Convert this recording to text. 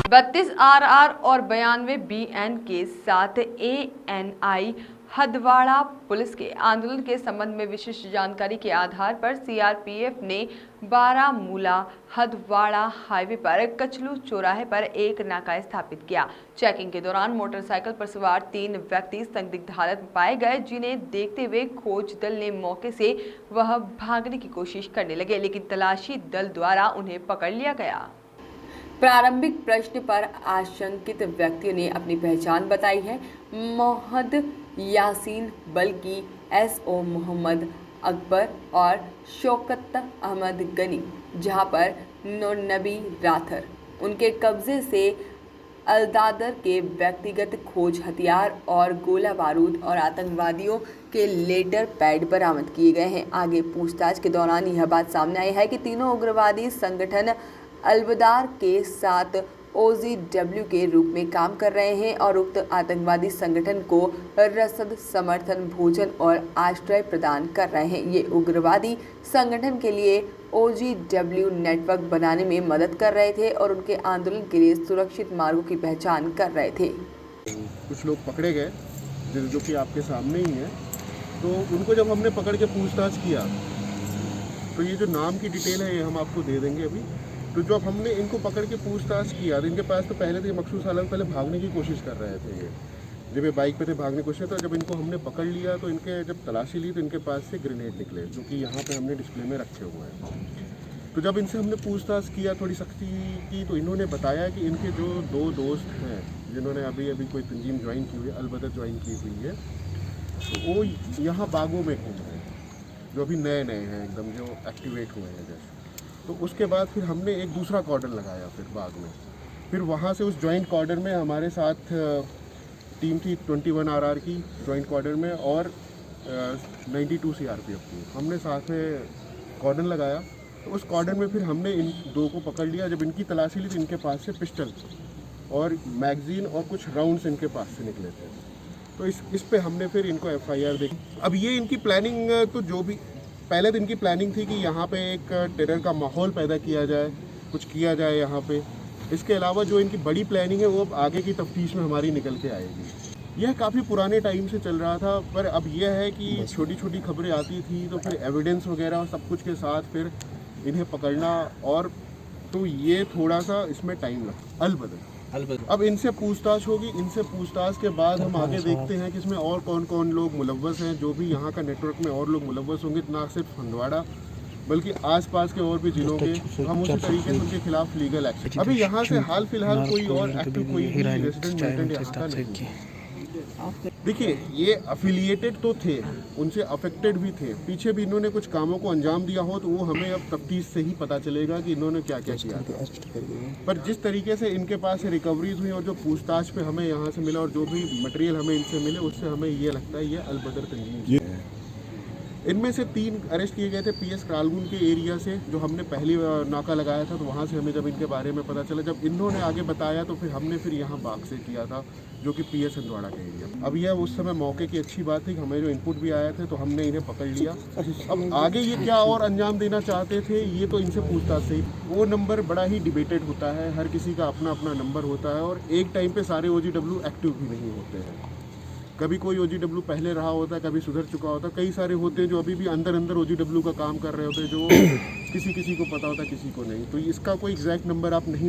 32 RR और 92 BN के साथ ANI हदवाड़ा पुलिस के आंदोलन के संबंध में विशिष्ट जानकारी के आधार पर CRPF ने बारामूला हदवाड़ा हाईवे पर कचलू चौराहे पर एक नाका स्थापित किया। चेकिंग के दौरान मोटरसाइकिल पर सवार 3 व्यक्ति संदिग्ध हालत में पाए गए, जिन्हें देखते हुए खोज दल ने मौके से वह भागने की कोशिश करने लगे, लेकिन तलाशी दल द्वारा उन्हें पकड़ लिया गया। प्रारंभिक प्रश्न पर आशंकित व्यक्तियों ने अपनी पहचान बताई है। मोहम्मद यासीन बल्कि SO मोहम्मद अकबर और शौकत अहमद गनी, जहां पर नबी राथर उनके कब्जे से अलदादर के व्यक्तिगत खोज हथियार और गोला बारूद और आतंकवादियों के लेटर पैड बरामद किए गए हैं। आगे पूछताछ के दौरान यह बात सामने आई है कि तीनों उग्रवादी संगठन अलबदार के साथ OGW के रूप में काम कर रहे हैं और उक्त आतंकवादी संगठन को रसद, समर्थन, भोजन और आश्रय प्रदान कर रहे हैं। ये उग्रवादी संगठन के लिए OGW नेटवर्क बनाने में मदद कर रहे थे और उनके आंदोलन के लिए सुरक्षित मार्गों की पहचान कर रहे थे। कुछ लोग पकड़े गए जो कि आपके सामने ही हैं। तो उनको जब हमने पकड़ के पूछताछ किया तो ये जो नाम की डिटेल है ये हम आपको दे देंगे अभी। तो जब हमने इनको पकड़ के पूछताछ किया तो इनके पास तो पहले थे मखसूस हालत, पहले भागने की कोशिश कर रहे थे। ये जब ये बाइक पे थे भागने की कोशिश, तो जब इनको हमने पकड़ लिया तो इनके जब तलाशी ली तो इनके पास से ग्रेनेड निकले, जो कि यहाँ पे हमने डिस्प्ले में रखे हुए हैं। तो जब इनसे हमने पूछताछ किया, थोड़ी सख्ती की, तो इन्होंने बताया कि इनके जो 2 दोस्त हैं जिन्होंने अभी कोई तंजीम ज्वाइन की हुई है, अलबदर ज्वाइन की हुई है, तो वो यहाँ बागों में घूम रहे हैं, जो अभी नए हैं एकदम, जो एक्टिवेट हुए हैं जैसे। तो उसके बाद फिर हमने एक दूसरा कॉर्डन लगाया फिर बाग में। फिर वहाँ से उस जॉइंट कॉर्डन में हमारे साथ टीम थी 21 RR की जॉइंट कॉर्डन में और 92 CRPF की। हमने साथ में कॉर्डन लगाया। तो उस कॉर्डन में फिर हमने इन 2 को पकड़ लिया। जब इनकी तलाशी ली तो इनके पास से पिस्टल और मैगजीन और कुछ राउंड्स इनके पास से निकले थे। तो इस पे हमने फिर इनको FIR दी। अब ये इनकी प्लानिंग, तो जो भी पहले दिन की प्लानिंग थी कि यहाँ पे एक टेरर का माहौल पैदा किया जाए, कुछ किया जाए यहाँ पे। इसके अलावा जो इनकी बड़ी प्लानिंग है वो अब आगे की तफ्तीश में हमारी निकल के आएगी। यह काफ़ी पुराने टाइम से चल रहा था, पर अब यह है कि छोटी छोटी खबरें आती थी तो फिर एविडेंस वगैरह सब कुछ के साथ फिर इन्हें पकड़ना, और तो ये थोड़ा सा इसमें टाइम लगा। अलबदर अब इनसे पूछताछ होगी। इनसे पूछताछ के बाद हम आगे देखते हैं कि इसमें और कौन कौन लोग मुलव्वस हैं। जो भी यहाँ का नेटवर्क में और लोग मुलव्वस होंगे, ना सिर्फ हंदवाड़ा बल्कि आसपास के और भी जिलों के, हम उसी तरीके से उनके खिलाफ लीगल एक्शन। अभी यहाँ से हाल फिलहाल कोई और एक्टिव कोई रेजिडेंट मिलिटेंट यहाँ का नहीं। देखिए, ये अफिलिएटेड तो थे, उनसे अफेक्टेड भी थे, पीछे भी इन्होंने कुछ कामों को अंजाम दिया हो तो वो हमें अब तफ्तीश से ही पता चलेगा कि इन्होंने क्या क्या किया था। पर जिस तरीके से इनके पास रिकवरीज हुई और जो पूछताछ पे हमें यहाँ से मिला और जो भी मटेरियल हमें इनसे मिले, उससे हमें ये लगता है ये अलबदर तंजीम है। इनमें से 3 अरेस्ट किए गए थे PS क्रालगुन के एरिया से, जो हमने पहली नाका लगाया था। तो वहाँ से हमें जब इनके बारे में पता चला, जब इन्होंने आगे बताया तो फिर हमने फिर यहाँ बाग से किया था, जो कि PS हंदवाड़ा का एरिया। अब यह उस समय मौके की अच्छी बात थी कि हमें जो इनपुट भी आया थे तो हमने इन्हें पकड़ लिया। अब आगे ये क्या और अंजाम देना चाहते थे, ये तो इनसे पूछताछ से ही। वो नंबर बड़ा ही डिबेटेड होता है, हर किसी का अपना अपना नंबर होता है, और एक टाइम पे सारे OGW एक्टिव भी नहीं होते हैं। कभी कोई OGW पहले रहा होता है, कभी सुधर चुका होता है। कई सारे होते हैं जो अभी भी अंदर OGW का काम कर रहे होते हैं, जो किसी को पता होता है, किसी को नहीं। तो इसका कोई एग्जैक्ट नंबर आप नहीं